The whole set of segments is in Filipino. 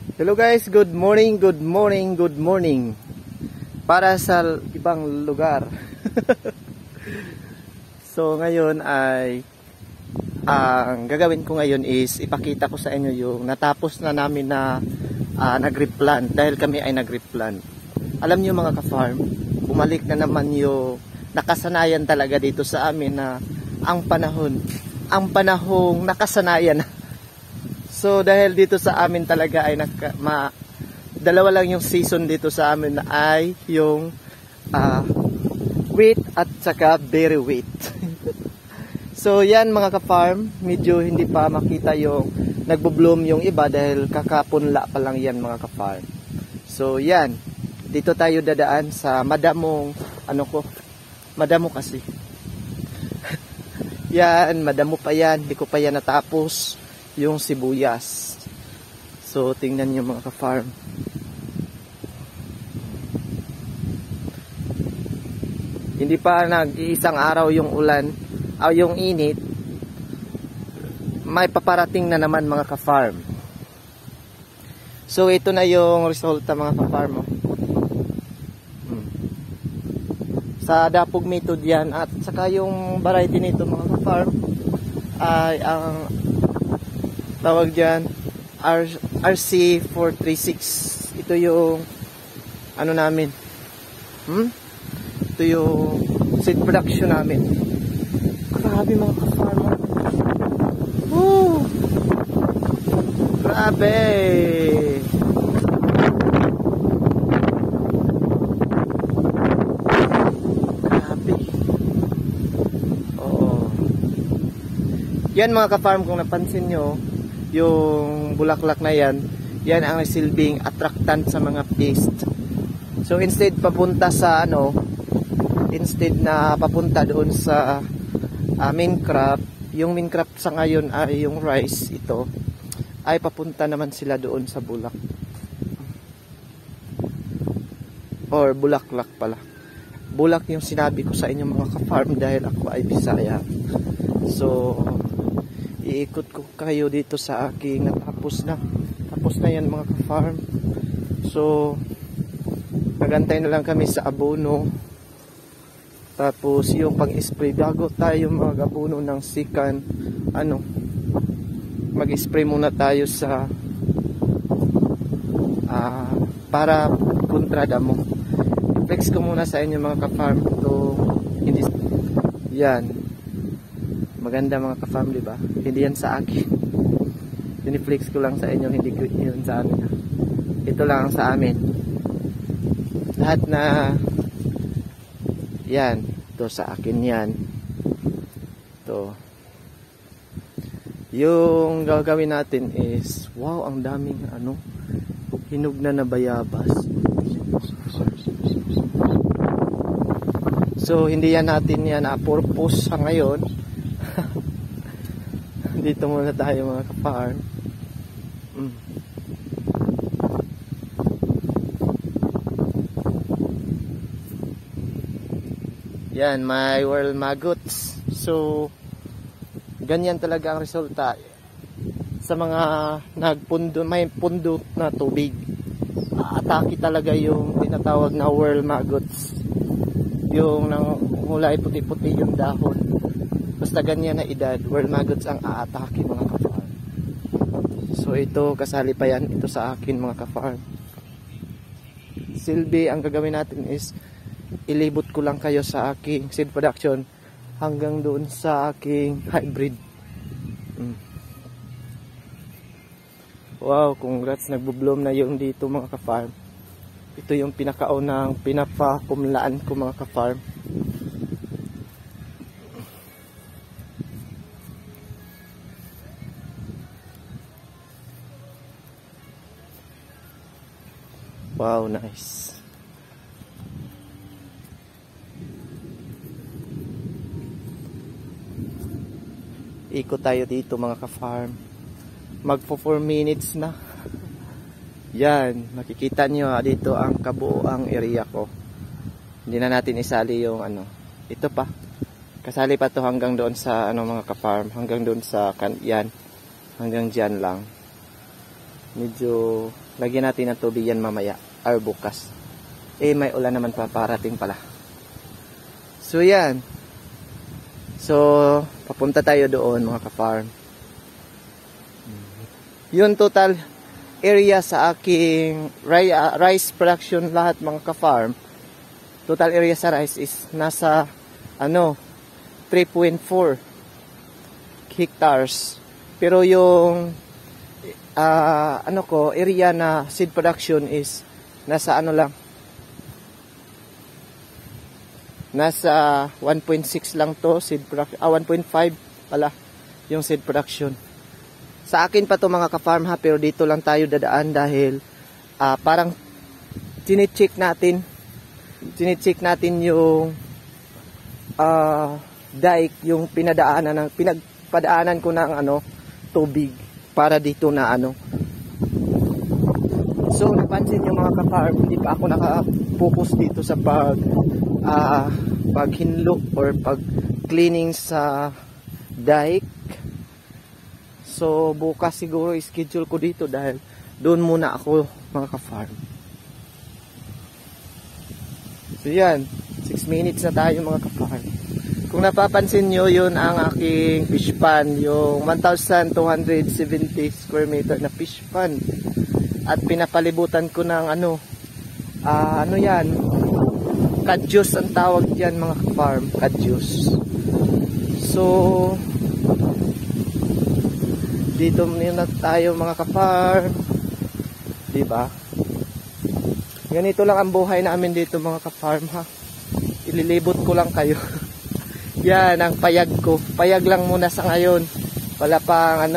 Hello guys, good morning, good morning, good morning. Para sa ibang lugar. So ngayon ay ang gagawin ko ngayon is ipakita ko sa inyo yung natapos na namin na nag-replant dahil kami ay nag-replant. Alam niyo mga ka-farm, bumalik na naman yung nakasanayan talaga dito sa amin na ang panahong nakasanayan. So dahil dito sa amin talaga ay dalawa lang yung season dito sa amin na ay yung wheat at saka very wheat. So yan mga ka-farm, medyo hindi pa makita yung nagbo-bloom yung iba dahil kakapunla pa lang yan mga ka-farm. So yan, dito tayo dadaan sa madamo kasi. Yan, madamo pa yan, hindi ko pa yan natapos yung sibuyas. So tingnan niyo mga ka-farm. Hindi pa nag-iisang araw yung ulan o yung init, may paparating na naman mga ka-farm. So ito na yung resulta mga ka-farm. Sa dapog method yan, at saka yung variety nito mga ka-farm ay ang tawag dyan RC436. Ito yung ano namin, ito yung seed production namin. Grabe mga ka-farmer. Woo! Grabe! Grabe. Oo. Yan mga ka-farm, kung napansin nyo, yung bulaklak na yan, yan ang silbing attractant sa mga pest. So instead na papunta doon sa main crop, yung main crop sa ngayon ay yung rice, ito ay papunta naman sila doon sa bulak or bulaklak pala. Bulak yung sinabi ko sa inyo mga ka-farm dahil ako ay Bisaya. So iikot ko kayo dito sa aking tapos na yan mga ka-farm. So nagantay na lang kami sa abono, tapos yung pang-spray bago tayo mag-abono ng sikan, mag-spray muna tayo sa para kontra damo. Flex ko muna sa inyo mga ka-farm to, hindi yan maganda mga ka-farm, diba? Hindi yan sa akin. Piniflex ko lang sa inyo, hindi ko yun sa amin. Ito lang sa amin. Lahat na yan, ito sa akin yan. Ito. Yung gagawin natin is, wow, ang daming hinog na bayabas. So hindi yan natin yan purpose sa ngayon. Dito muna tayo mga ka-farm. Yan, may world maggots. So ganyan talaga ang resulta sa mga may pundo na tubig. Atake talaga yung tinatawag na world maggots, yung kulay puti-puti yung dahon. Basta ganyan na edad, world maggots ang aatake mga ka-farm. So ito, kasali pa yan ito sa akin mga ka-farm. Silbi, ang gagawin natin is ilibot ko lang kayo sa aking seed production hanggang doon sa aking hybrid. Wow, congrats, nagbo-bloom na yung dito mga ka-farm. Ito yung pinakaunang pinapakumlaan ko mga ka-farm. Wow, nice. Ikot tayo dito mga ka-farm. Magpo 4 minutes na. Yan, makikita nyo dito ang kabuoang area ko. Hindi na natin isali yung ito pa. Kasali pa to hanggang doon sa mga ka-farm, hanggang doon sa yan. Hanggang diyan lang. Medyo lagyan natin ng tubig yan mamaya or bukas. May ulan naman pa parating pala. So yan. So papunta tayo doon mga ka-farm. Yun total area sa aking rice production lahat mga ka-farm. Total area sa rice is nasa 3.4 hectares. Pero yung area na seed production is nasa nasa 1.6 lang to seed production, 1.5 pala yung seed production. Sa akin pa to mga ka-farm ha, pero dito lang tayo dadaan dahil parang tinicheck natin yung dike, yung pinagpadaanan ko ng tubig para dito na So napansin yung mga ka-farm, hindi pa ako naka-focus dito sa paghinlo or pag-cleaning sa dike. So bukas siguro schedule ko dito dahil doon muna ako mga ka-farm. So yan, 6 minutes na tayo mga ka-farm. Kung napapansin nyo, yun ang aking fish pond, yung 1,270 square meter na fish pond. At pinapalibutan ko ng yan, kadyos ang tawag dyan mga ka-farm, kadyos. So dito muna tayo mga ka-farm, diba? Ganito lang ang buhay namin dito mga ka-farm ha. Ililibot ko lang kayo. Yan ang payag ko. Payag lang muna sa ngayon. Wala pang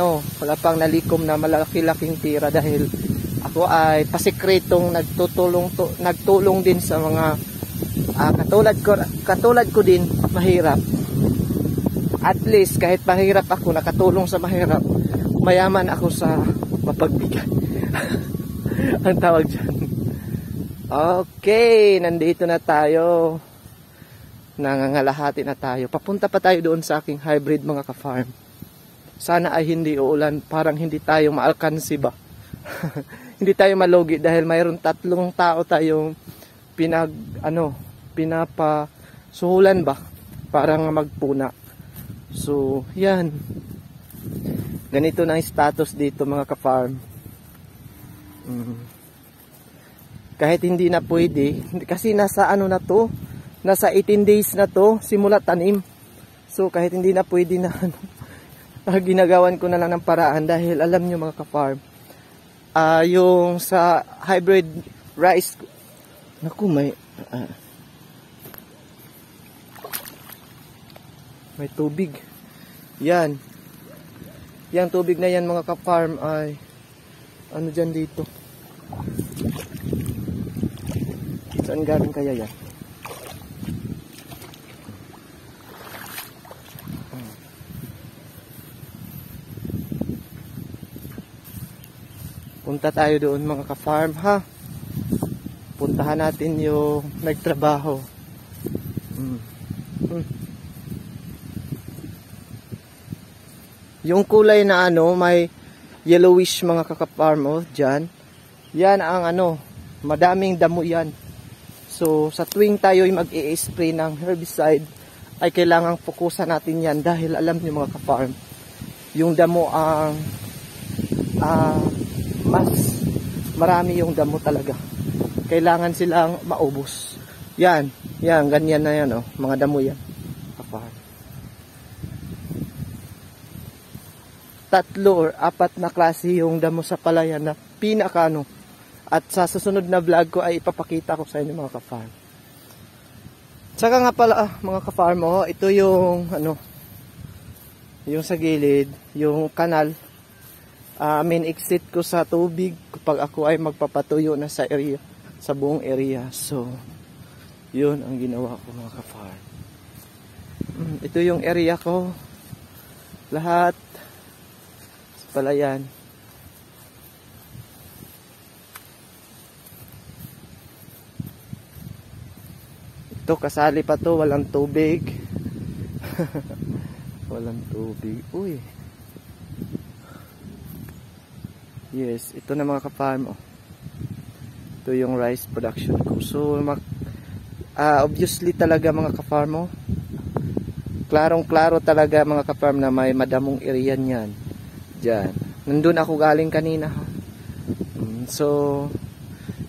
nalikom na malaki-laking tira dahil ako ay pasikretong nagtulong din sa mga katulad ko din mahirap. At least kahit mahirap ako, nakatulong sa mahirap, mayaman ako sa mapagbigay. Ang tawag dyan. Okay, nandito na tayo. Nangangalahati na tayo. Papunta pa tayo doon sa aking hybrid mga ka-farm. Sana ay hindi uulan, parang hindi tayo maalkansi ba. Hindi tayo malugi dahil mayroon 3 tao tayong pinapasuhulan ba para magpuna. So yan, ganito na yung status dito mga ka-farm. Kahit hindi na pwede kasi nasa nasa 18 days na to simula tanim. So kahit hindi na pwede na ginagawan ko na lang ng paraan dahil alam nyo mga ka-farm, yung sa hybrid rice, naku may tubig. Yan tubig na yan mga ka-farm ay dyan dito. Saan galing kaya yan? Punta tayo doon mga ka-farm ha. Puntahan natin yung nagtrabaho. Yung kulay na may yellowish mga ka-farm dyan. Yan ang madaming damo yan. So sa tuwing tayo mag-i-spray ng herbicide ay kailangang fokusan natin yan dahil alam niyo mga ka-farm, yung damo ang mas marami yung damo talaga. Kailangan silang maubos. Yan, ganyan na yan mga damo yan. Ka-farm. 3 or 4 na klase yung damo sa palayan na pinaka at sa susunod na vlog ko ay ipapakita ko sa inyo mga ka-farm. Saka nga pala mga ka-farm ito yung yung sa gilid, yung kanal, main exit ko sa tubig kapag ako ay magpapatuyo na sa area, sa buong area. So yun ang ginawa ko mga ka-farm. Ito yung area ko, lahat sa palayan. Ito kasali pa to, walang tubig. Walang tubig. Uy. Yes, ito na mga ka-farm. Oh. Ito yung rice production ko. So, obviously talaga mga ka-farm. Oh. Klarong-klaro talaga mga ka-farm na may madamong area niyan. Diyan. Nandun ako galing kanina. So,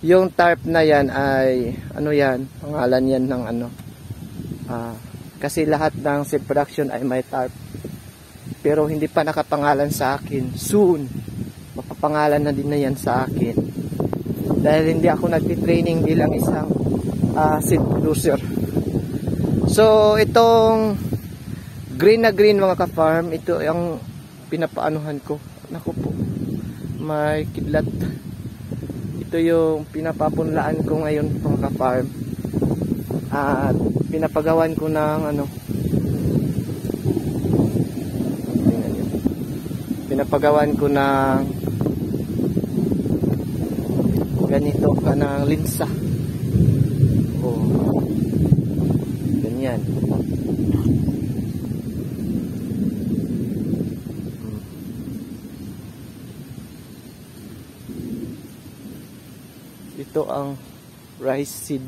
yung tarp na yan ay, ano yan, pangalan yan ng ano. Kasi lahat ng seed production ay may tarp. Pero hindi pa nakapangalan sa akin. Soon, mapapangalan na din na yan sa akin. Dahil hindi ako nagtitraining bilang isang seed producer. So, itong green na green mga ka-farm, ito yung pinapaanuhan ko. Naku po, may kidlat. Ito yung pinapapunlaan ko ngayon mga ka-farm. At pinapagawan ko ng ano, pinapagawan ko ng ganito ka ng linsa. Oh, ganyan. Ito ang rice seed.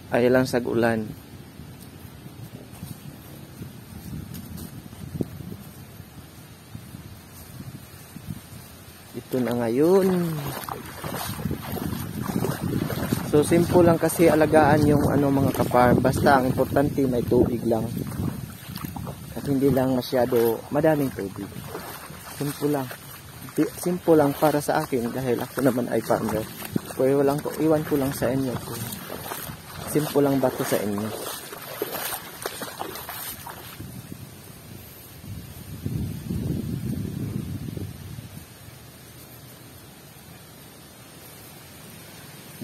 Ay lang sa ulan. Ito na ngayon. So simple lang kasi alagaan yung ano mga ka-farm. Basta ang importante may tubig lang. At hindi lang masyado madaming tubig. Simple lang. Simple lang para sa akin dahil ako naman ay farmer. Pero iwan ko lang sa inyo. Simple lang ba ito sa inyo?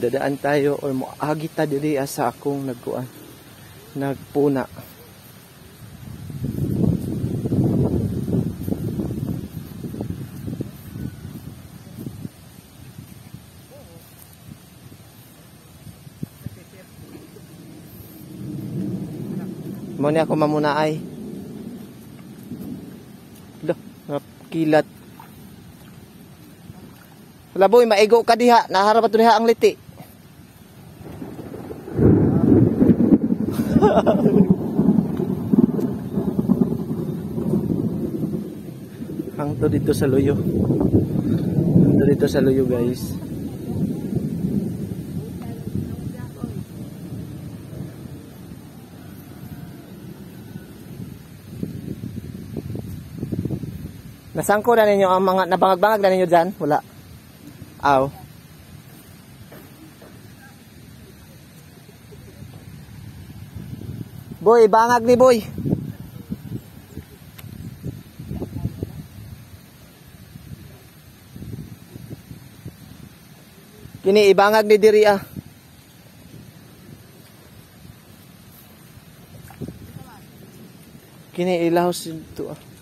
Dadaan tayo or moagi ta diri sa akong nagpuna. Muna ako mamuna ay. Kilat. Wala boy, maigo ka diha. Naharap ato diha ang liti. Hangto dito sa luyo. Hangto dito sa luyo guys. Nasangko na ninyo ang mga nabangag-bangag na ninyo dyan? Wala. Aw. Boy, bangag ni boy. Kini ibangag ni diri ah. Kini ilahos ito ah.